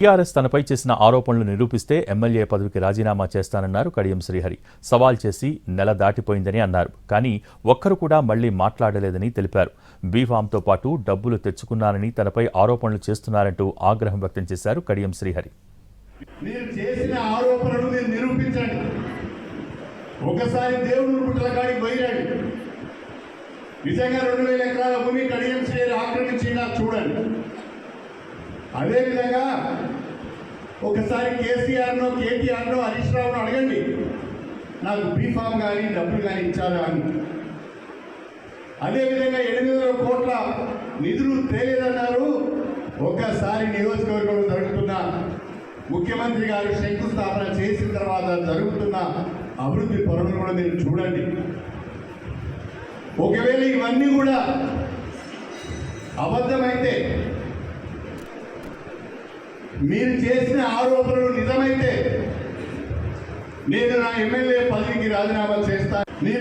TRS తనపై చేసిన ఆరోపణలు నిరూపిస్తే ఎమ్మెల్యే పదవికి రాజీనామా చేస్తానన్నారు కడియం శ్రీహరి. సవాల్ చేసి నెల దాటిపోయిందని అన్నారు. కానీ ఒక్కరు కూడా మళ్లీ మాట్లాడలేదని తెలిపారు. బీఫామ్తో పాటు డబ్బులు తెచ్చుకున్నారని తనపై ఆరోపణలు చేస్తున్నారంటూ ఆగ్రహం వ్యక్తం చేశారు కడియం శ్రీహరి. మీరు చేసిన ఆరోపణలు మీరు నిరూపించండి. ఒకసారి దేవుడు పుట్టల కాడికి పోయిరండి. నిజంగా 2000 ఎకరాల భూమి కడియం శ్రీహరి ఆక్రమించిందా చూడండి. అదేవిధంగా ఒకసారి కేసీఆర్నో కేటీఆర్నో హరీష్ రావును అడగండి, నాకు బీఫామ్ కానీ డబ్బులు కానీ ఇచ్చారా అని. అదేవిధంగా 800 కోట్ల నిధులు తేలేదన్నారు. ఒక్కసారి నియోజకవర్గంలో జరుగుతున్న ముఖ్యమంత్రి గారు శంకుస్థాపన చేసిన తర్వాత జరుగుతున్న అభివృద్ధి పనులు కూడా మీరు చూడండి. ఒకవేళ ఇవన్నీ కూడా అబద్ధమైతే, మీరు చేసిన ఆరోపణలు నిజమైతే నేను నా ఎమ్మెల్యే పదవికి రాజీనామా చేస్తాను.